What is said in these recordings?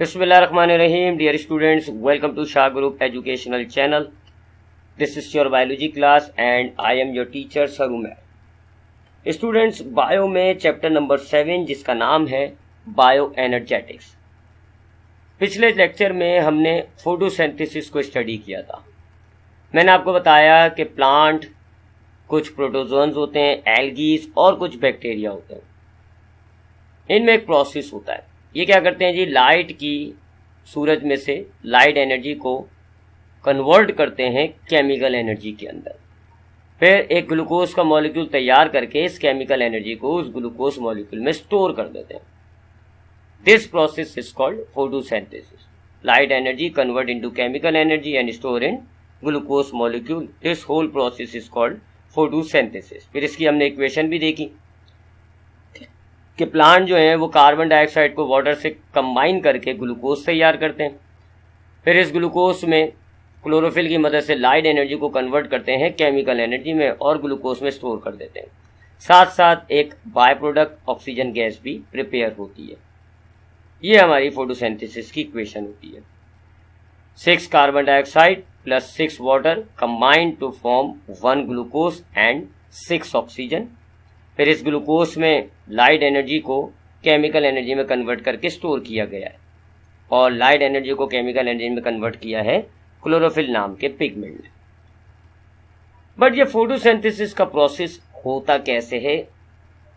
Bismillahirrahmanirrahim. Dear students, welcome to Shah Group Educational Channel. This is your biology class and I am your teacher Sarumer. Students, bio में chapter number 7 जिसका नाम है bio energetics. पिछले lecture में हमने photosynthesis को study किया था। मैंने आपको बताया कि प्लांट कुछ प्रोटोजोन्स होते हैं, एल्गीज और कुछ बैक्टीरिया होते हैं। इनमें एक प्रोसेस होता है। ये क्या करते हैं जी, लाइट की सूरज में से लाइट एनर्जी को कन्वर्ट करते हैं केमिकल एनर्जी के अंदर। फिर एक ग्लूकोज का मॉलिक्यूल तैयार करके इस केमिकल एनर्जी को उस ग्लूकोज मॉलिक्यूल में स्टोर कर देते हैं। This process is called photosynthesis. Light energy convert into chemical energy and store in glucose molecule. This whole process is called photosynthesis. फिर इसकी हमने इक्वेशन भी देखी कि प्लांट जो है वो कार्बन डाइऑक्साइड को वाटर से कंबाइन करके ग्लूकोज तैयार करते हैं। फिर इस ग्लूकोज में क्लोरोफिल की मदद से लाइट एनर्जी को कन्वर्ट करते हैं केमिकल एनर्जी में और ग्लूकोज में स्टोर कर देते हैं। साथ साथ एक बाय प्रोडक्ट ऑक्सीजन गैस भी प्रिपेयर होती है। ये हमारी फोटोसिंथेसिस की इक्वेशन होती है। 6 carbon dioxide plus 6 water combined to form 1 glucose and 6 oxygen. फिर इस ग्लूकोज में लाइट एनर्जी को केमिकल एनर्जी में कन्वर्ट करके स्टोर किया गया है और लाइट एनर्जी को केमिकल एनर्जी में कन्वर्ट किया है क्लोरोफिल नाम के पिगमेंट ने। बट ये फोटोसिंथेसिस का प्रोसेस होता कैसे है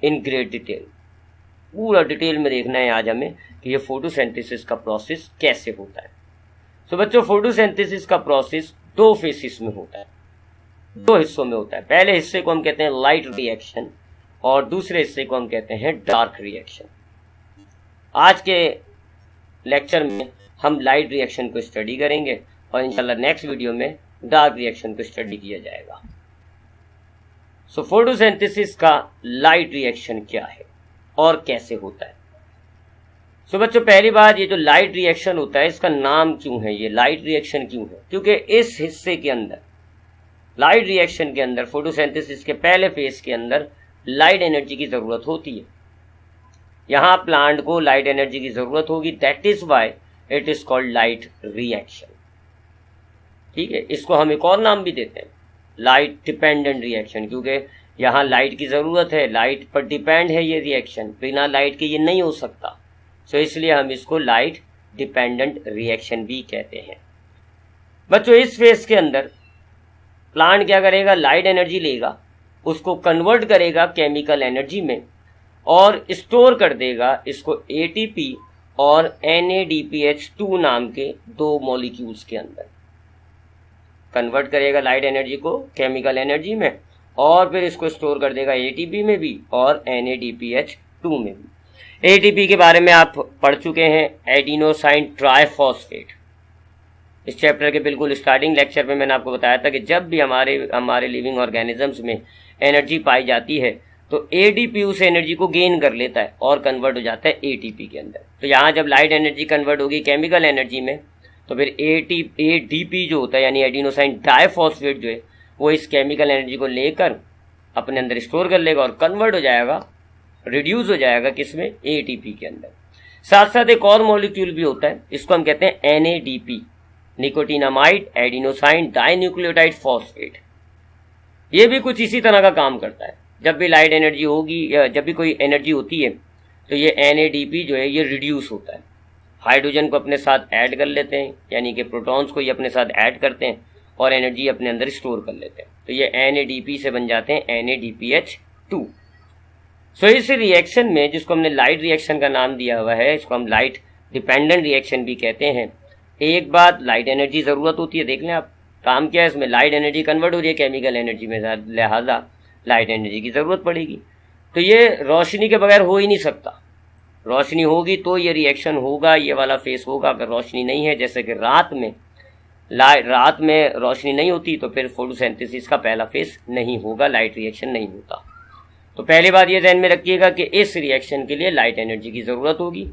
इन ग्रेट डिटेल, पूरा डिटेल में देखना है आज हमें कि ये फोटोसिंथेसिस का प्रोसेस कैसे होता है। तो बच्चों, फोटोसिंथेसिस का प्रोसेस 2 फेसिस में होता है, 2 हिस्सों में होता है। पहले हिस्से को हम कहते हैं लाइट रिएक्शन और दूसरे हिस्से को हम कहते हैं डार्क रिएक्शन। आज के लेक्चर में हम लाइट रिएक्शन को स्टडी करेंगे और इंशाल्लाह नेक्स्ट वीडियो में डार्क रिएक्शन को स्टडी किया जाएगा। सो फोटोसिंथेसिस का लाइट रिएक्शन क्या है और कैसे होता है। सो बच्चों, पहली बात, ये जो लाइट रिएक्शन होता है इसका नाम क्यों है, ये लाइट रिएक्शन क्यों है? क्योंकि इस हिस्से के अंदर, लाइट रिएक्शन के अंदर, फोटोसिंथेसिस के पहले फेज के अंदर लाइट एनर्जी की जरूरत होती है। यहां प्लांट को लाइट एनर्जी की जरूरत होगी। That is why it is called light reaction. ठीक है, इसको हम एक और नाम भी देते हैं, लाइट डिपेंडेंट रिएक्शन, क्योंकि यहां लाइट की जरूरत है, लाइट पर डिपेंड है ये रिएक्शन, बिना लाइट के ये नहीं हो सकता। सो इसलिए हम इसको लाइट डिपेंडेंट रिएक्शन भी कहते हैं। बच्चों, इस फेज के अंदर प्लांट क्या करेगा, लाइट एनर्जी लेगा, उसको कन्वर्ट करेगा केमिकल एनर्जी में और स्टोर कर देगा इसको एटीपी और NADPH2 नाम के 2 मॉलिक्यूल्स के अंदर। कन्वर्ट करेगा लाइट एनर्जी को केमिकल एनर्जी में और फिर इसको स्टोर कर देगा एटीपी में भी और NADPH2 में भी। एटीपी के बारे में आप पढ़ चुके हैं, एडिनोसाइन ट्राइफॉस्फेट। इस चैप्टर के बिल्कुल स्टार्टिंग लेक्चर में मैंने आपको बताया था कि जब भी हमारे लिविंग ऑर्गेनिजम्स में एनर्जी पाई जाती है तो एडीपी उस एनर्जी को गेन कर लेता है और कन्वर्ट हो जाता है एटीपी के अंदर। तो यहाँ जब लाइट एनर्जी कन्वर्ट होगी केमिकल एनर्जी में तो फिर एडीपी जो होता है यानी एडिनोसाइन डाइफॉस्फेट जो है वो इस केमिकल एनर्जी को लेकर अपने अंदर स्टोर कर लेगा और कन्वर्ट हो जाएगा, रिड्यूस हो जाएगा किसमें, एटीपी के अंदर। साथ साथ एक और मॉलिक्यूल भी होता है, इसको हम कहते हैं NADP, nicotinamide adenosine dinucleotide phosphate. ये भी कुछ इसी तरह का काम करता है। जब भी लाइट एनर्जी होगी या जब भी कोई एनर्जी होती है तो ये NADP जो है ये रिड्यूस होता है, हाइड्रोजन को अपने साथ ऐड कर लेते हैं, यानी कि प्रोटॉन्स को ये अपने साथ ऐड करते हैं और एनर्जी अपने अंदर स्टोर कर लेते हैं। तो ये NADP से बन जाते हैं NADPH2। सो इस रिएक्शन में, जिसको हमने लाइट रिएक्शन का नाम दिया हुआ है, इसको हम लाइट डिपेंडेंट रिएक्शन भी कहते हैं। एक बात, लाइट एनर्जी जरूरत होती है। देख लें आप, काम क्या है इसमें, लाइट एनर्जी कन्वर्ट हो रही है केमिकल एनर्जी में, लिहाजा लाइट एनर्जी की जरूरत पड़ेगी। तो ये रोशनी के बगैर हो ही नहीं सकता। रोशनी होगी तो ये रिएक्शन होगा, ये वाला फेस होगा। अगर रोशनी नहीं है, जैसे कि रात में रोशनी नहीं होती तो फिर फोटोसिंथेसिस का पहला फेस नहीं होगा, लाइट रिएक्शन नहीं होता। तो पहली बात ये ध्यान में रखिएगा कि इस रिएक्शन के लिए लाइट एनर्जी की जरूरत होगी।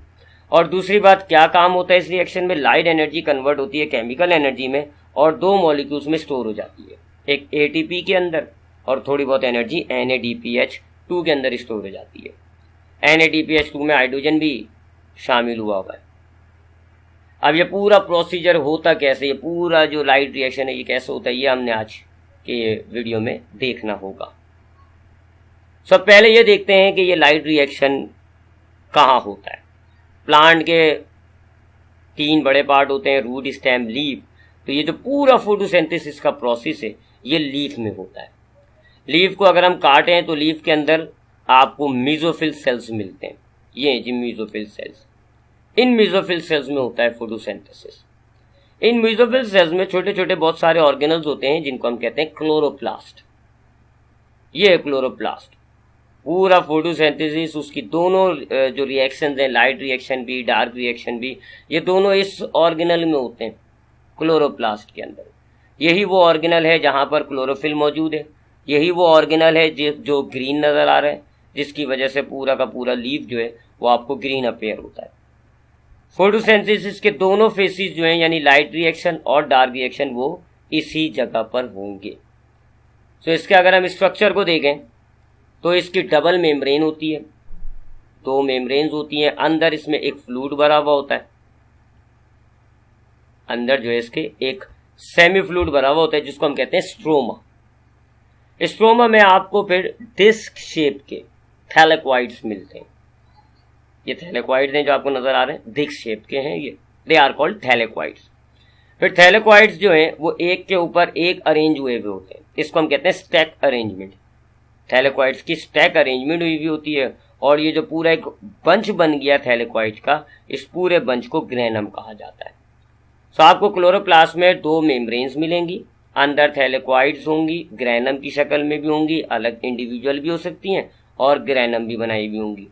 और दूसरी बात, क्या काम होता है इस रिएक्शन में, लाइट एनर्जी कन्वर्ट होती है केमिकल एनर्जी में और 2 मॉलिक्यूल्स में स्टोर हो जाती है, एक एटीपी के अंदर और थोड़ी बहुत एनर्जी NADPH2 के अंदर स्टोर हो जाती है। NADPH2 में हाइड्रोजन भी शामिल हुआ है। अब ये पूरा प्रोसीजर होता कैसे, ये पूरा जो लाइट रिएक्शन है ये कैसे होता है, ये हमने आज के वीडियो में देखना होगा। सब पहले ये देखते हैं कि ये लाइट रिएक्शन कहाँ होता है। प्लांट के 3 बड़े पार्ट होते हैं, रूट, स्टेम, लीफ। तो ये जो पूरा फोटोसिंथेसिस का प्रोसेस है ये लीफ में होता है। लीफ को अगर हम काटें तो लीफ के अंदर आपको मेसोफिल सेल्स मिलते हैं, ये जी मेसोफिल सेल्स। इन मेसोफिल सेल्स में होता है फोटोसिंथेसिस। इन मेसोफिल सेल्स में छोटे छोटे बहुत सारे ऑर्गेनल्स होते हैं जिनको हम कहते हैं क्लोरोप्लास्ट। ये है क्लोरोप्लास्ट। पूरा फोटोसिंथेसिस, उसकी दोनों जो रिएक्शंस हैं, लाइट रिएक्शन भी, डार्क रिएक्शन भी, ये दोनों इस ऑर्गेनल में होते हैं, क्लोरोप्लास्ट के अंदर। यही वो ऑर्गेनल है जहां पर क्लोरोफिल मौजूद है। यही वो ऑर्गेनल है जो ग्रीन नजर आ रहा है, जिसकी वजह से पूरा का पूरा लीफ जो है वो आपको ग्रीन अपीयर होता है। फोटोसिंथेसिस के दोनों फेसेस जो हैं, यानी लाइट रिएक्शन और डार्क रिएक्शन, वो इसी जगह पर होंगे। तो इसके अगर हम स्ट्रक्चर को देखें तो इसकी डबल मेम्ब्रेन होती है, 2 मेम्ब्रेन्स होती हैं। अंदर इसमें एक फ्लूइड भरा हुआ होता है, अंदर जो है इसके एक सेमी फ्लूइड भरा हुआ होता है जिसको हम कहते हैं स्ट्रोमा। स्ट्रोमा में आपको फिर डिस्क शेप के थैलेक्वाइड्स मिलते हैं। ये थैलेक्वाइड्स हैं जो आपको नजर आ रहे हैं, डिस्क शेप के हैं ये, दे आर कॉल्ड थैलेक्वाइड्स। फिर थैलेक्वाइड्स जो हैं वो एक के ऊपर एक अरेंज हुए हुए होते हैं, इसको हम कहते हैं स्टैक अरेंजमेंट। थैलेक्वाइड्स की स्टैक अरेंजमेंट हुई हुई होती है, और ये जो पूरा एक बंच बन गया थैलेक्वाइड्स का, इस पूरे बंच को ग्रेनम कहा जाता है। तो आपको क्लोरोप्लास्ट में 2 मेम्ब्रेन्स मिलेंगी, अंदर थैलेक्वाइड्स होंगी, ग्रेनम की शक्ल में भी होंगी, अलग इंडिविजुअल भी हो सकती हैं और ग्रेनम भी बनाई हुई होंगी।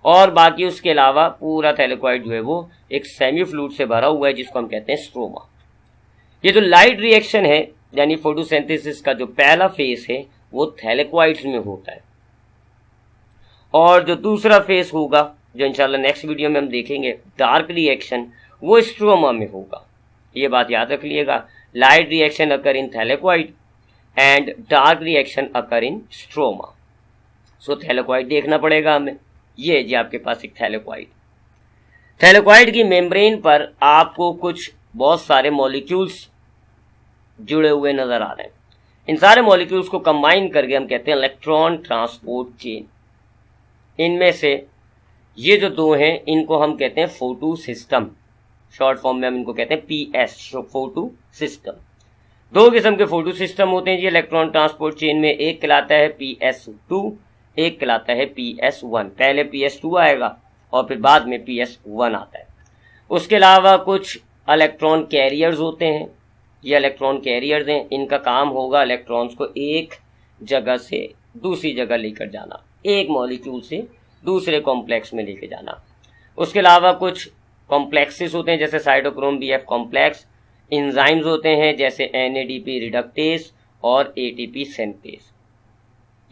और बाकी उसके अलावा पूरा थैलेक्वाइड जो है वो एक सेमी फ्लूइड से भरा हुआ है जिसको हम कहते हैं स्ट्रोमा। ये जो लाइट रिएक्शन है यानी फोटोसिंथेसिस का जो पहला फेस है वो थैलेक्वाइड्स में होता है, और जो दूसरा फेस होगा जो इंशाल्लाह नेक्स्ट वीडियो में हम देखेंगे, डार्क रिएक्शन, वो स्ट्रोमा में होगा। ये बात याद रख लिएगा, light reaction occur in thylakoid and dark reaction occur in stroma. So thylakoid देखना पड़ेगा हमें। ये जी आपके पास एक थैलेक्वाइड। थैलेक्वाइड की मेम्ब्रेन पर आपको कुछ बहुत सारे मॉलिक्यूल्स जुड़े हुए नजर आ रहे हैं। इन सारे मॉलिक्यूल्स को कंबाइन करके हम कहते हैं इलेक्ट्रॉन ट्रांसपोर्ट चेन। इनमें से ये जो 2 हैं इनको हम कहते हैं फोटो सिस्टम, शॉर्ट फॉर्म में हम इनको कहते हैं पीएस, फोटो सिस्टम। 2 किस्म के फोटो सिस्टम होते हैं जी इलेक्ट्रॉन ट्रांसपोर्ट चेन में। एक कहलाता है PS2, एक कहलाता है PS1। पहले PS2 आएगा और फिर बाद में PS1 आता है। उसके अलावा कुछ इलेक्ट्रॉन कैरियर्स होते हैं। ये इलेक्ट्रॉन कैरियर्स हैं, इनका काम होगा इलेक्ट्रॉन्स को एक जगह से दूसरी जगह लेकर जाना, एक मॉलिक्यूल से दूसरे कॉम्प्लेक्स में लेकर जाना। उसके अलावा कुछ कॉम्प्लेक्सेस होते हैं जैसे साइटोक्रोम BF कॉम्प्लेक्स, एंजाइम्स होते हैं जैसे NADP रिडक्टेस और ATP सिंथेस।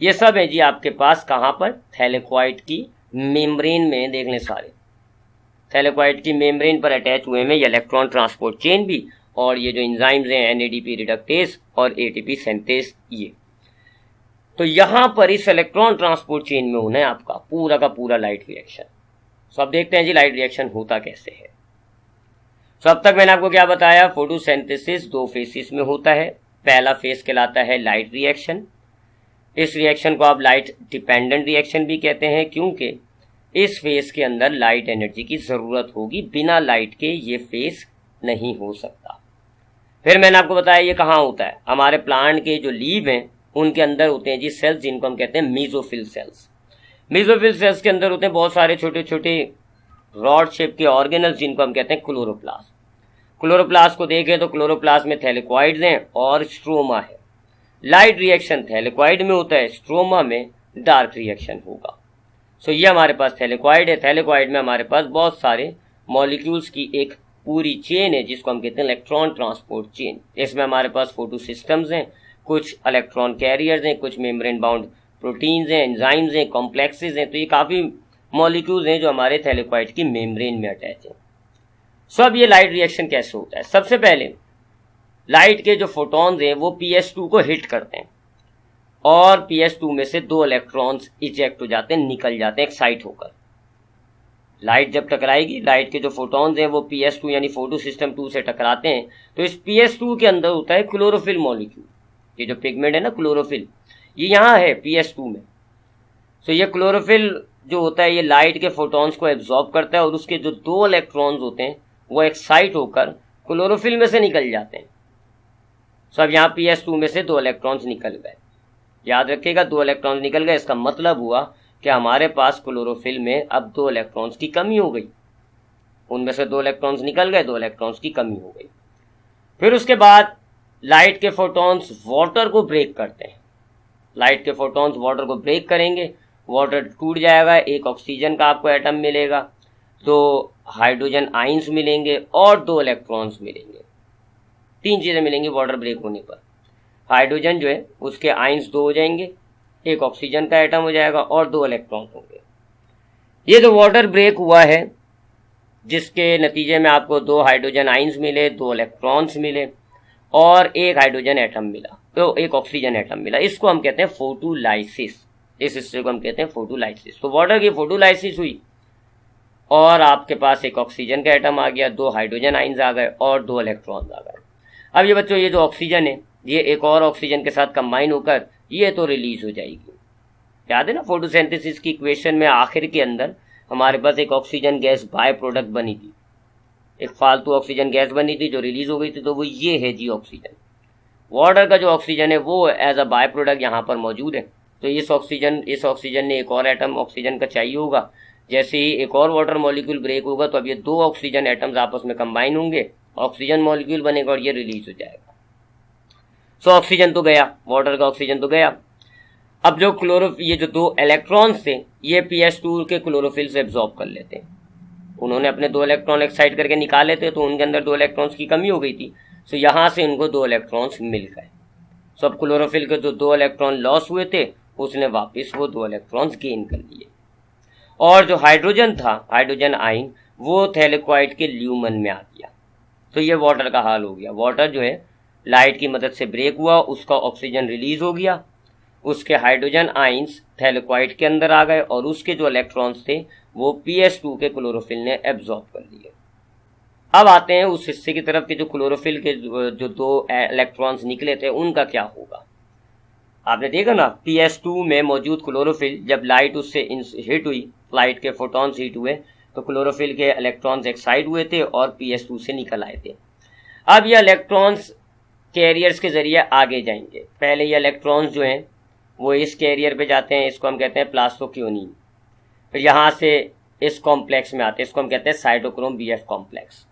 ये सब है जी आपके पास कहाँ पर, थैलेक्वाइड की मेम्ब्रेन में। देख लें सारे थैलेक्वाइड की मेम्ब्रेन पर अटैच हुए हैं ये इलेक्ट्रॉन ट्रांसपोर्ट चेन भी, और ये जो एंजाइम्स हैं NADP रिडक्टेस और ATP सिंथेस। ये तो यहाँ पर इस इलेक्ट्रॉन ट्रांसपोर्ट चेन में होना है आपका पूरा का पूरा लाइट रिएक्शन। तो अब देखते हैं जी लाइट रिएक्शन होता कैसे है। तो अब तक मैंने आपको क्या बताया, फोटोसिंथेसिस 2 फेसेस में होता है। पहला फेस कहलाता है लाइट रिएक्शन। इस रिएक्शन को आप लाइट डिपेंडेंट रिएक्शन भी कहते हैं, क्योंकि इस फेस के अंदर लाइट एनर्जी की जरूरत होगी, बिना लाइट के ये फेस नहीं हो सकता। फिर मैंने आपको बताया ये कहाँ होता है, हमारे प्लांट के जो लीव हैं उनके अंदर होते हैं जी सेल्स जिनको हम कहते हैं मेसोफिल सेल्स। मेसोफिल सेल्स के अंदर होते हैं बहुत सारे छोटे छोटे रॉड शेप के ऑर्गेनल्स जिनको हम कहते हैं क्लोरोप्लास्ट। क्लोरोप्लास्ट को देखें तो क्लोरोप्लास्ट में थैलेक्वाइड्स हैं और स्ट्रोमा है। लाइट रिएक्शन थैलेक्वाइड में होता है, स्ट्रोमा में डार्क रिएक्शन होगा। सो ये हमारे पास थैलेक्वाइड है। थैलेक्वाइड में हमारे पास बहुत सारे मॉलिक्यूल्स की एक पूरी चेन है जिसको हम कहते हैं इलेक्ट्रॉन ट्रांसपोर्ट चेन। इसमें हमारे पास फोटो सिस्टम्स हैं, कुछ इलेक्ट्रॉन कैरियर्स हैं, कुछ मेम्ब्रेन बाउंड प्रोटीन्स हैं, एंजाइम्स हैं, कॉम्प्लेक्सेस हैं। तो ये काफ़ी मॉलिक्यूल्स हैं जो हमारे थैलेक्वाइड की मेम्ब्रेन में अटैच हैं। सो अब ये लाइट रिएक्शन कैसे होता है, सबसे पहले लाइट के जो फोटॉन्स हैं वो PS2 को हिट करते हैं और PS2 में से 2 इलेक्ट्रॉन्स इजेक्ट हो जाते हैं, निकल जाते हैं एक्साइट होकर। लाइट जब टकराएगी, लाइट के जो फोटॉन्स हैं वो PS2 यानी फोटो सिस्टम 2 से टकराते हैं, तो इस PS2 के अंदर होता है क्लोरोफिल मॉलिक्यूल। ये जो पिगमेंट है ना क्लोरोफिल, ये यहाँ है PS2 में। तो ये क्लोरोफिल जो होता है ये लाइट के फोटॉन्स को एब्जॉर्ब करता है और उसके जो 2 इलेक्ट्रॉन्स होते हैं वो एक्साइट होकर क्लोरोफिल में से निकल जाते हैं। तो अब यहाँ PS2 में से 2 इलेक्ट्रॉन्स निकल गए। याद रखिएगा 2 इलेक्ट्रॉन्स निकल गए, इसका मतलब हुआ कि हमारे पास क्लोरोफिल में अब 2 इलेक्ट्रॉन्स की कमी हो गई। उनमें से 2 इलेक्ट्रॉन्स निकल गए, 2 इलेक्ट्रॉन्स की कमी हो गई। फिर उसके बाद लाइट के फोटॉन्स वाटर को ब्रेक करते हैं। लाइट के फोटॉन्स वाटर को ब्रेक करेंगे, वाटर टूट जाएगा, एक ऑक्सीजन का आपको एटम मिलेगा, 2 हाइड्रोजन आइंस मिलेंगे और 2 इलेक्ट्रॉन्स मिलेंगे। 3 चीजें मिलेंगी वाटर ब्रेक होने पर। हाइड्रोजन जो है उसके आइंस 2 हो जाएंगे, एक ऑक्सीजन का एटम हो जाएगा और 2 इलेक्ट्रॉन होंगे। ये जो वाटर ब्रेक हुआ है जिसके नतीजे में आपको 2 हाइड्रोजन आइंस मिले, 2 इलेक्ट्रॉन्स मिले और एक हाइड्रोजन एटम मिला, तो एक ऑक्सीजन एटम मिला, इसको हम कहते हैं फोटोलाइसिस। इस हिस्से को हम कहते हैं फोटोलाइसिस। तो वाटर की फोटोलाइसिस हुई और आपके पास एक ऑक्सीजन का एटम आ गया, 2 हाइड्रोजन आइंस आ गए और 2 इलेक्ट्रॉन्स आ गए। अब ये बच्चों ये जो ऑक्सीजन है ये एक और ऑक्सीजन के साथ कंबाइन होकर ये तो रिलीज हो जाएगी। याद है ना फोटोसिंथेसिस की इक्वेशन में आखिर के अंदर हमारे पास एक ऑक्सीजन गैस बाय प्रोडक्ट बनी थी, एक फालतू ऑक्सीजन गैस बनी थी जो रिलीज हो गई थी, तो वो ये है जी ऑक्सीजन। वाटर का जो ऑक्सीजन है वो एज अ बाय प्रोडक्ट यहाँ पर मौजूद है। तो इस ऑक्सीजन ने एक और एटम ऑक्सीजन का चाहिए होगा। जैसे ही एक और वाटर मॉलिक्यूल ब्रेक होगा तो अब ये 2 ऑक्सीजन एटम्स आपस में कंबाइन होंगे, ऑक्सीजन मॉलिक्यूल बनेगा और ये रिलीज हो जाएगा। सो ऑक्सीजन तो गया, वाटर का ऑक्सीजन तो गया। अब जो ये जो 2 इलेक्ट्रॉन्स थे ये PS2 के क्लोरोफिल से एब्जॉर्ब कर लेते हैं। उन्होंने अपने 2 इलेक्ट्रॉन एक्साइट करके निकाले थे तो उनके अंदर 2 इलेक्ट्रॉन्स की कमी हो गई थी, सो यहाँ से उनको 2 इलेक्ट्रॉन्स मिल गए। सो अब क्लोरोफिल के जो 2 इलेक्ट्रॉन लॉस हुए थे उसने वापस वो 2 इलेक्ट्रॉन्स गेन कर लिए। और जो हाइड्रोजन था, हाइड्रोजन आइन, वो थैलेक्वाइड के ल्यूमन में आ गया। तो ये वाटर का हाल हो गया। वाटर जो है लाइट की मदद से ब्रेक हुआ, उसका ऑक्सीजन रिलीज हो गया, उसके हाइड्रोजन आइंस थैलेक्वाइड के अंदर आ गए और उसके जो इलेक्ट्रॉन्स थे वो PS2 के क्लोरोफिल ने एब्जॉर्ब कर लिए। अब आते हैं उस हिस्से की तरफ कि जो क्लोरोफिल के जो 2 इलेक्ट्रॉन्स निकले थे उनका क्या होगा। आपने देखा ना PS2 में मौजूद क्लोरोफिल जब लाइट उससे हिट हुई, लाइट के फोटॉन्स हिट हुए तो क्लोरोफिल के इलेक्ट्रॉन्स एक्साइट हुए थे और PS2 से निकल आए थे। अब ये इलेक्ट्रॉन्स कैरियर्स के जरिए आगे जाएंगे। पहले ये इलेक्ट्रॉन्स जो हैं वो इस कैरियर पे जाते हैं, इसको हम कहते हैं प्लास्टोक्योनिन। फिर यहाँ से इस कॉम्प्लेक्स में आते हैं, इसको हम कहते हैं साइटोक्रोम BF कॉम्प्लेक्स।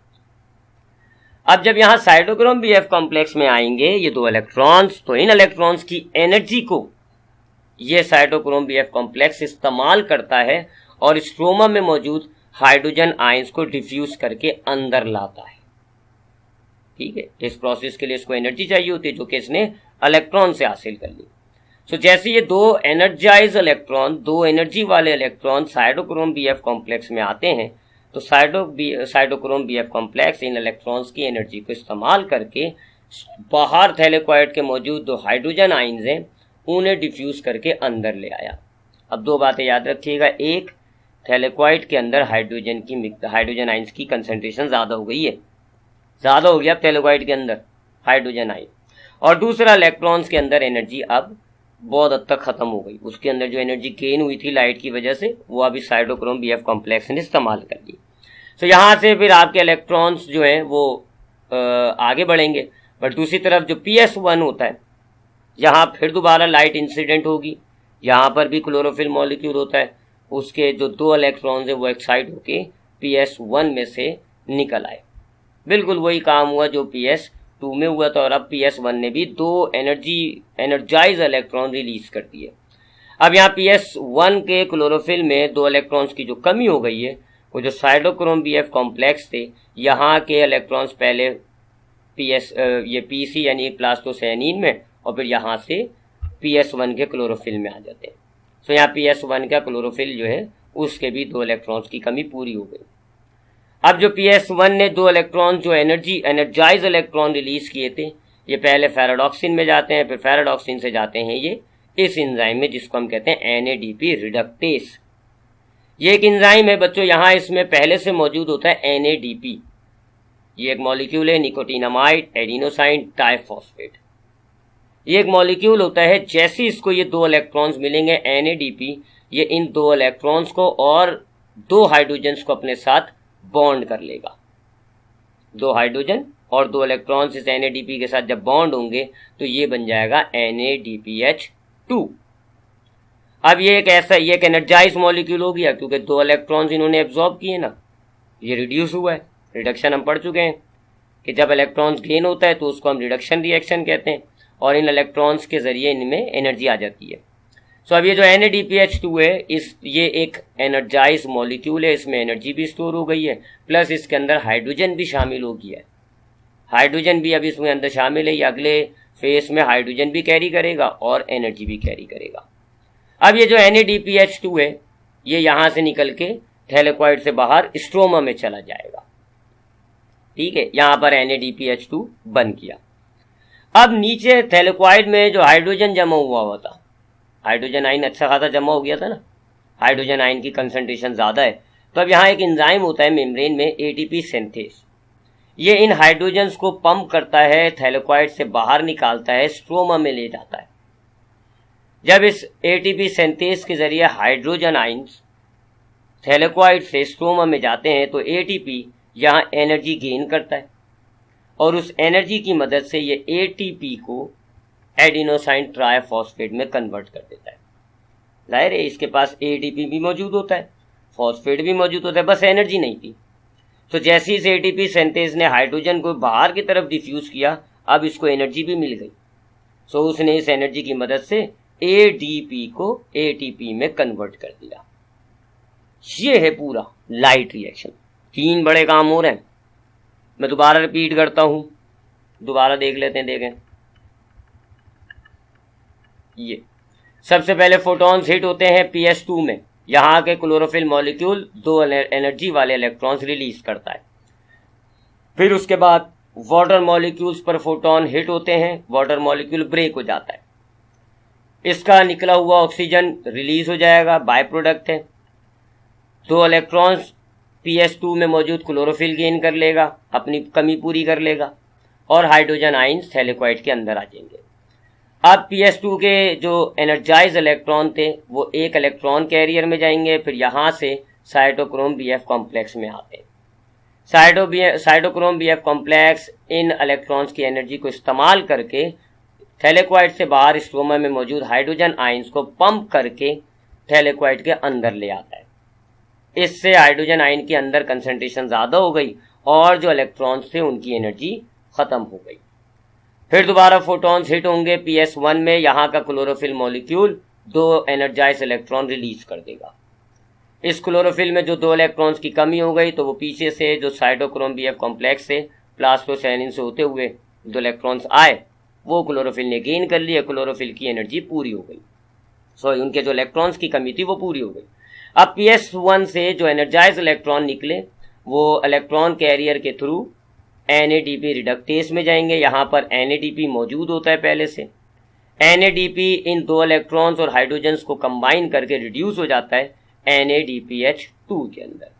अब जब यहाँ साइटोक्रोम BF कॉम्प्लेक्स में आएंगे ये 2 इलेक्ट्रॉन्स, तो इन इलेक्ट्रॉन्स की एनर्जी को ये साइटोक्रोम BF कॉम्प्लेक्स इस्तेमाल करता है और स्ट्रोमा में मौजूद हाइड्रोजन आयंस को डिफ्यूज करके अंदर लाता है। ठीक है, इस प्रोसेस के लिए इसको एनर्जी चाहिए होती है जो कि इसने इलेक्ट्रॉन से हासिल कर ली। सो जैसे ये 2 एनर्जाइज इलेक्ट्रॉन, 2 एनर्जी वाले इलेक्ट्रॉन साइटोक्रोम BF कॉम्प्लेक्स में आते हैं तो cytochrome BF complex in electrons की एनर्जी को इस्तेमाल करके बाहर थैलेक्वाइड के मौजूद 2 हाइड्रोजन आइंस हैं उन्हें डिफ्यूज करके अंदर ले आया। अब 2 बातें याद रखिएगा, एक थैलेक्वाइड के अंदर हाइड्रोजन आइंस की कंसेंट्रेशन ज़्यादा हो गई है, ज़्यादा हो गया थैलेक्वाइड के अंदर हाइड्रोजन आइन, और दूसरा इलेक्ट्रॉन्स के अंदर एनर्जी अब बहुत हद तक खत्म हो गई। उसके अंदर जो एनर्जी गेन हुई थी लाइट की वजह से वो अभी साइटोक्रोम BF कॉम्प्लेक्स ने इस्तेमाल कर ली। तो यहाँ से फिर आपके इलेक्ट्रॉन्स जो हैं वो आगे बढ़ेंगे। बट दूसरी तरफ जो PS1 होता है यहाँ फिर दोबारा लाइट इंसिडेंट होगी, यहाँ पर भी क्लोरोफिल मॉलिक्यूल होता है, उसके जो 2 इलेक्ट्रॉन्स है वो एक्साइट होके PS1 में से निकल आए। बिल्कुल वही काम हुआ जो PS2 में हुआ था और अब PS1 ने भी 2 एनर्जाइज इलेक्ट्रॉन रिलीज कर दिए। अब यहाँ PS1 के क्लोरोफिल में 2 इलेक्ट्रॉन्स की जो कमी हो गई है वो जो साइटोक्रोम BF कॉम्प्लेक्स थे यहाँ के इलेक्ट्रॉन्स पहले ये PC यानी प्लास्टोसायनिन में और फिर यहाँ से PS1 के क्लोरोफिल में आ जाते हैं। सो यहाँ PS1 का क्लोरोफिल जो है उसके भी 2 इलेक्ट्रॉन्स की कमी पूरी हो गई। अब जो PS1 ने 2 इलेक्ट्रॉन जो एनर्जाइज इलेक्ट्रॉन रिलीज किए थे ये पहले फेराडॉक्सिन में जाते हैं, फिर फेराडॉक्सिन से जाते हैं ये इस एंजाइम में जिसको हम कहते हैं NADP रिडक्टेस। ये एक एंजाइम है बच्चों, यहाँ इसमें पहले से मौजूद होता है NADP। ये एक मॉलिक्यूल है, निकोटिनामाइड एडिनोसाइन डाइफॉस्फेट। ये एक मॉलिक्यूल होता है, जैसे इसको ये 2 इलेक्ट्रॉन्स मिलेंगे NADP, ये इन 2 इलेक्ट्रॉन्स को और 2 हाइड्रोजन्स को अपने साथ बॉन्ड कर लेगा। 2 हाइड्रोजन और 2 इलेक्ट्रॉन्स इस NADP के साथ जब बॉन्ड होंगे तो ये बन जाएगा NADPH2। अब ये एक एनर्जाइज मॉलिक्यूल हो गया, क्योंकि 2 इलेक्ट्रॉन्स इन्होंने एब्जॉर्ब किए ना, ये रिड्यूस हुआ है। रिडक्शन हम पढ़ चुके हैं कि जब इलेक्ट्रॉन्स गेन होता है तो उसको हम रिडक्शन रिएक्शन कहते हैं, और इन इलेक्ट्रॉन्स के जरिए इनमें एनर्जी आ जाती है। सो अब ये जो NADPH2 है, ये एक एनर्जाइज मॉलिक्यूल है, इसमें एनर्जी भी स्टोर हो गई है, प्लस इसके अंदर हाइड्रोजन भी शामिल हो गया है। हाइड्रोजन भी अब इसमें अंदर शामिल है, ये अगले फेज में हाइड्रोजन भी कैरी करेगा और एनर्जी भी कैरी करेगा। अब ये जो NADPH2 है, ये यहां से निकल के थैलेकॉइड से बाहर स्ट्रोमा में चला जाएगा। ठीक है, यहां पर NADPH2 बन गया। अब नीचे थैलेकॉइड में जो हाइड्रोजन जमा हुआ था, हाइड्रोजन आयन अच्छा खासा जमा हो गया था ना, हाइड्रोजन आयन की कंसंट्रेशन ज्यादा है, तो अब यहाँ एक एंजाइम होता है मेम्ब्रेन में, ATP सिंथेस। ये इन हाइड्रोजन्स को पंप करता है, थैलेकॉइड से बाहर निकालता है, स्ट्रोमा में ले जाता है। जब इस ATP सिंथेस के जरिए हाइड्रोजन आयन्स थैलेकॉइड से स्ट्रोमा में जाते हैं तो ATP यहाँ एनर्जी गेन करता है, और उस एनर्जी की मदद से ये ATP को एडिनोसाइन ट्राइफॉस्फेट में कन्वर्ट कर देता है। जाहिर है इसके पास ATP भी मौजूद होता है, फॉस्फेट भी मौजूद होता है, बस एनर्जी नहीं थी। तो जैसे ही इस ATP सिंथेस ने हाइड्रोजन को बाहर की तरफ डिफ्यूज किया, अब इसको एनर्जी भी मिल गई। सो उसने इस एनर्जी की मदद से ADP को ATP में कन्वर्ट कर दिया। ये है पूरा लाइट रिएक्शन। 3 बड़े काम हो रहे हैं, मैं दोबारा रिपीट करता हूं, दोबारा देख लेते हैं। देखें, ये सबसे पहले फोटॉन्स हिट होते हैं PS2 में, यहां के क्लोरोफिल मॉलिक्यूल 2 एनर्जी वाले इलेक्ट्रॉन्स रिलीज करता है। फिर उसके बाद वाटर मॉलिक्यूल्स पर फोटॉन हिट होते हैं, वाटर मॉलिक्यूल ब्रेक हो जाता है, इसका निकला हुआ ऑक्सीजन रिलीज हो जाएगा, बाय प्रोडक्ट है। 2 इलेक्ट्रॉन्स PS2 में मौजूद क्लोरोफिल गेन कर लेगा, अपनी कमी पूरी कर लेगा, और हाइड्रोजन आयन्स थैलेकॉइड के अंदर आ जाएंगे। अब PS2 के जो एनर्जाइज इलेक्ट्रॉन थे वो एक इलेक्ट्रॉन कैरियर में जाएंगे, फिर यहां से साइटोक्रोम BF कॉम्प्लेक्स में आते हैं। Cytochrome BF complex in electrons की एनर्जी को इस्तेमाल करके थैलेकॉइड से बाहर स्ट्रोमा में मौजूद हाइड्रोजन आयन्स को पंप करके थैलेकॉइड के अंदर ले आता है। इससे हाइड्रोजन आयन के अंदर कंसंट्रेशन ज्यादा हो गई और जो इलेक्ट्रॉन्स थे उनकी एनर्जी खत्म हो गई। फिर दोबारा फोटॉन्स हिट होंगे PS1 में, यहाँ का chlorophyll molecule 2 energise electron release कर देगा। इस क्लोरोफिल में जो 2 इलेक्ट्रॉन्स की कमी हो गई तो वो पीछे से जो साइटोक्रोम BF कॉम्प्लेक्स से प्लास्टोसाइनिन से होते हुए जो इलेक्ट्रॉन्स आए वो क्लोरोफिल ने गेन कर लिया, क्लोरोफिल की एनर्जी पूरी हो गई, सॉरी उनके जो इलेक्ट्रॉन्स की कमी थी वो पूरी हो गई। अब PS1 से जो एनर्जाइज इलेक्ट्रॉन निकले वो इलेक्ट्रॉन कैरियर के थ्रू NADP रिडक्टेस में जाएंगे, यहाँ पर NADP मौजूद होता है पहले से। NADP इन 2 इलेक्ट्रॉन्स और हाइड्रोजन्स को कंबाइन करके रिड्यूस हो जाता है NADPH2 के अंदर।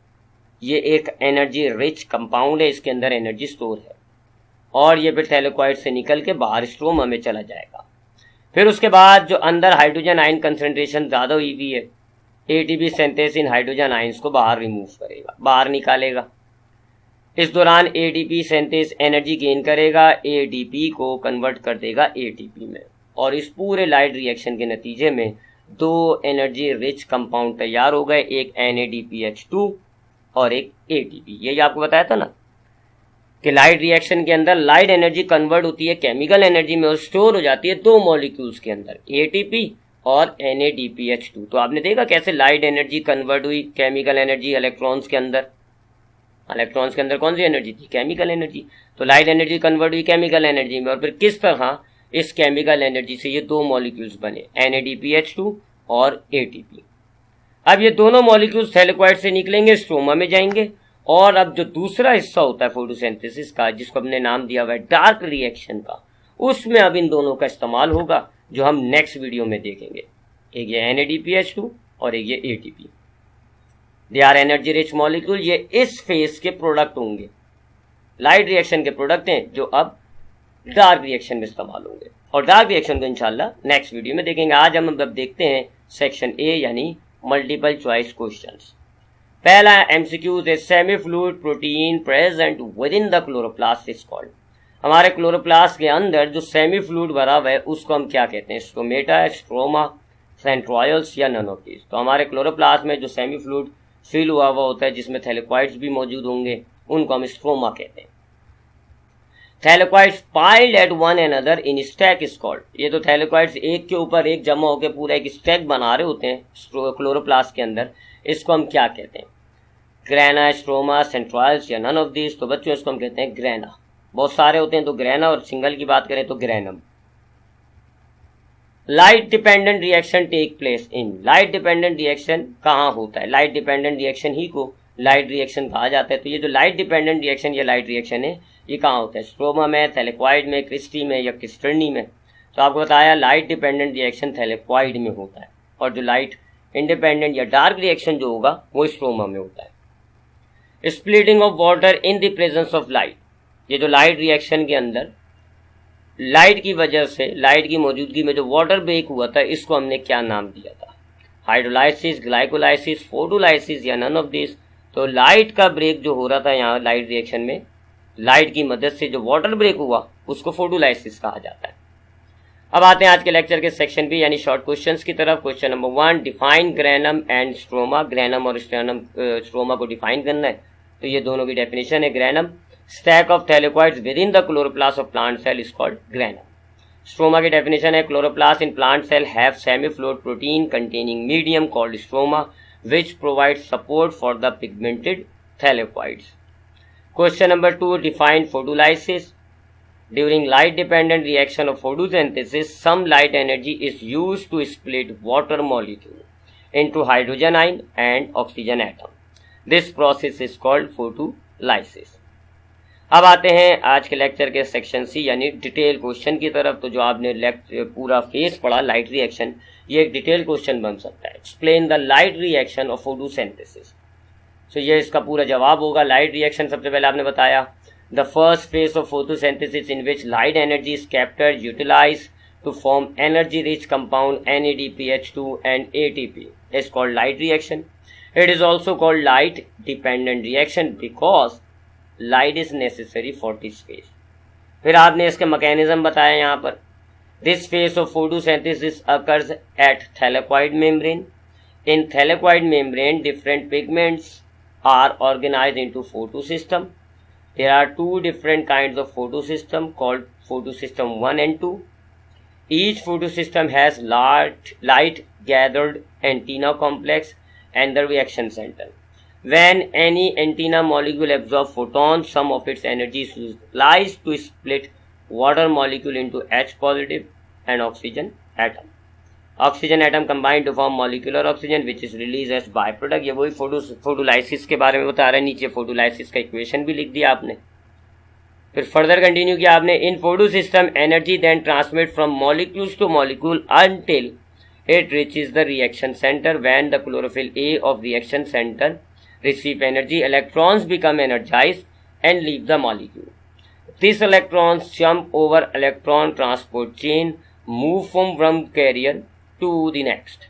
ये एक एनर्जी रिच कंपाउंड है, इसके अंदर एनर्जी स्टोर है, और ये फिर थैलेकॉइड से निकल के बाहर स्ट्रोमा में चला जाएगा। फिर उसके बाद जो अंदर हाइड्रोजन आयन कंसंट्रेशन ज्यादा हुई हुई है, ATP सिंथेस इन हाइड्रोजन आयंस को बाहर रिमूव करेगा, बाहर निकालेगा। इस दौरान ADP सिंथेस एनर्जी गेन करेगा, ADP को कन्वर्ट कर देगा ATP में, और इस पूरे लाइट रिएक्शन के नतीजे में 2 एनर्जी रिच कंपाउंड तैयार हो गए, एक NADPH2 और एक ATP। यही आपको बताया था ना कि लाइट रिएक्शन के अंदर लाइट एनर्जी कन्वर्ट होती है केमिकल एनर्जी में और स्टोर हो जाती है 2 मॉलिक्यूल्स के अंदर, ATP और NADPH2। तो आपने देखा कैसे लाइट एनर्जी कन्वर्ट हुई केमिकल एनर्जी इलेक्ट्रॉन्स के अंदर। इलेक्ट्रॉन्स के अंदर कौन सी एनर्जी थी? Chemical energy. तो लाइट एनर्जी कन्वर्ट हुई केमिकल एनर्जी में, और फिर किस तरह इस केमिकल एनर्जी से ये 2 मॉलिक्यूल्स बने, NADPH2 और ATP। अब ये दोनों मॉलिक्यूल्स थैलेकॉइड से निकलेंगे, स्ट्रोमा में जाएंगे, और अब जो दूसरा हिस्सा होता है फोटोसिंथेसिस का, जिसको हमने नाम दिया हुआ है डार्क रिएक्शन का, उसमें अब इन दोनों का इस्तेमाल होगा, जो हम नेक्स्ट वीडियो में देखेंगे। एक ये NADPH2 और एक ये ATP। They are energy rich molecule, ये इस फेज के प्रोडक्ट होंगे, लाइट रिएक्शन के प्रोडक्ट हैं जो अब डार्क रिएक्शन में इस्तेमाल होंगे। और डार्क रिएक्शन को इंशाल्लाह नेक्स्ट वीडियो में देखेंगे। आज हम अब देखते हैं सेक्शन ए यानी मल्टीपल चॉइस क्वेश्चंस। पहला MCQs, a semi fluid protein present with in the chloroplast is called. हमारे क्लोरोप्लास्ट के अंदर जो सेमी फ्लूइड भरा हुआ है उसको हम क्या कहते हैं? स्टोमेटा, स्ट्रोमा, सेंट्रोयल्स या नन ऑफ दीज। तो हमारे क्लोरोप्लास्ट में जो सेमी फ्लूइड फिल हुआ हुआ होता है जिसमें थैलेक्वाइड्स भी मौजूद होंगे उनको हम स्ट्रोमा कहते हैं। Thylakoids piled at one another in stack is called. ये तो थैलेक्वाइड्स एक के ऊपर एक जमा होकर पूरा एक स्टैक बना रहे होते हैं क्लोरोप्लास्ट के अंदर, इसको हम क्या कहते हैं? ग्रेना, स्ट्रोमा, सेंट्रोयल्स या नन ऑफ दीज। तो बच्चों इसको हम कहते हैं ग्रेना। बहुत सारे होते हैं तो ग्रेना, और सिंगल की बात करें तो granum. Light dependent reaction take place in. Light dependent reaction कहाँ होता है? लाइट डिपेंडेंट रिएक्शन ही को लाइट रिएक्शन कहा जाता है। तो ये जो लाइट डिपेंडेंट रिएक्शन या लाइट रिएक्शन है ये कहाँ होता है? स्ट्रोमा में, थैलेक्वाइड में, क्रिस्टी में या क्रिस्टर्नी में। तो आपको बताया लाइट डिपेंडेंट रिएक्शन थैलेक्वाइड में होता है, और जो लाइट इंडिपेंडेंट या डार्क रिएक्शन जो होगा वो स्ट्रोमा में होता है। Splitting of water in the presence of light. ये जो लाइट रिएक्शन के अंदर लाइट की वजह से, लाइट की मौजूदगी में जो वाटर ब्रेक हुआ था, इसको हमने क्या नाम दिया था? हाइड्रोलाइसिस, ग्लाइकोलाइसिस, फोटोलाइसिस या नन ऑफ दिस। तो लाइट का ब्रेक जो हो रहा था यहाँ लाइट रिएक्शन में, लाइट की मदद से जो वाटर ब्रेक हुआ उसको फोटोलाइसिस कहा जाता है। अब आते हैं आज के लेक्चर के सेक्शन बी यानी शॉर्ट क्वेश्चंस की तरफ। Question number 1, define granum and stroma. Granum और स्ट्रोमा को डिफाइन करना है, तो ये दोनों की डेफिनेशन है। Granum, stack of thylakoids within the chloroplast of plant cell is called granum. Stroma की डेफिनेशन है, chloroplast in plant cell have semi fluid protein containing medium called stroma which provides support for the pigmented thylakoids. Question number 2, define photolysis. During light dependent reaction of photosynthesis, some light energy is used to split water molecule into hydrogen ion and oxygen atom. This process is called photolysis. अब आते हैं आज के lecture के section C यानी detail question की तरफ। तो जो आपने पूरा फेस पढ़ा लाइट रिएक्शन, ये एक डिटेल क्वेश्चन बन सकता है। Explain the light reaction of photosynthesis. तो ये इसका पूरा जवाब होगा। लाइट रिएक्शन सबसे पहले आपने बताया, the first phase of photosynthesis in which light energy is captured utilise to form energy rich compound NADPH2 and ATP is called light reaction. It is also called light dependent reaction because light is necessary for this phase. फिर आपने इसके mechanism बताया यहाँ पर। This phase of photosynthesis occurs at thylakoid membrane. In thylakoid membrane different pigments are organised into photosystem. There are two different kinds of photosystem called photosystem 1 and 2. Each photosystem has light gathered antenna complex and the reaction center. When any antenna molecule absorbs photons, some of its energy is utilized to split water molecule into H positive and oxygen atom. Oxygen atom combine to form molecular oxygen which is released as byproduct. ये वही photolysis के बारे में बता रहा है। नीचे photolysis का इक्वेशन भी लिख दिया आपने। फिर फर्दर कंटिन्यू किया आपने, in photosystem energy then transmit from molecules to molecule until it reaches the reaction center. When the chlorophyll A of reaction center receive energy, electrons become energized and leave the molecule. These electrons jump over electron transport chain, move from one carrier to the next.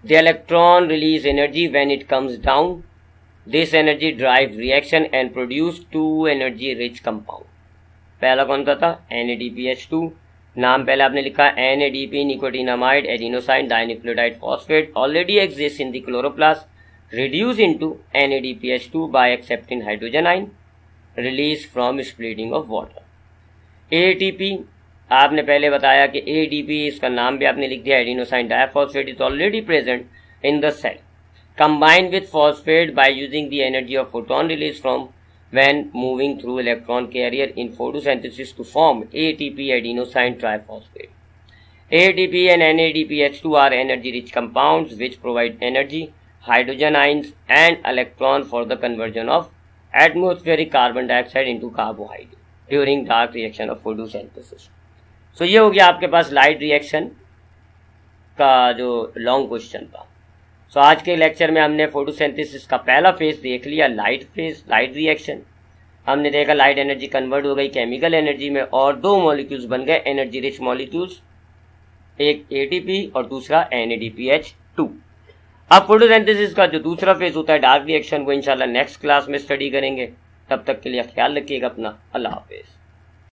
The electron release energy when it comes down. This energy drive reaction and produce two energy rich compound. पहला कौन सा था? NADPH2। नाम पहले आपने लिखा NADP, nicotinamide adenosine dinucleotide phosphate already exists in the chloroplast. Reduce into NADPH2 by accepting hydrogen ion released from splitting of water. ATP आपने पहले बताया कि ADP, इसका नाम भी आपने लिख दिया, adenosine diphosphate is already present in the cell. Combine with phosphate by using the energy of photon released from when moving through electron carrier in photosynthesis to form ATP adenosine triphosphate. ATP and NADPH2 are energy rich compounds which provide energy, hydrogen ions and electron for the conversion of atmospheric carbon dioxide into carbohydrate during dark reaction of photosynthesis. So ये हो गया आपके पास light reaction का जो long question था। सो आज के lecture में हमने फोटोसिंथेसिस का पहला फेज देख लिया, लाइट फेज, लाइट रिएक्शन। हमने देखा लाइट एनर्जी कन्वर्ट हो गई केमिकल एनर्जी में और दो मॉलिक्यूल्स बन गए एनर्जी रिच मॉलिक्यूल्स, एक ATP और दूसरा NADPH2। अब फोटोसिंथेसिस का जो दूसरा फेज होता है डार्क रिएक्शन, वो इंशाल्लाह नेक्स्ट क्लास में स्टडी करेंगे। तब तक के लिए ख्याल रखिएगा अपना। अल्लाह हाफिज।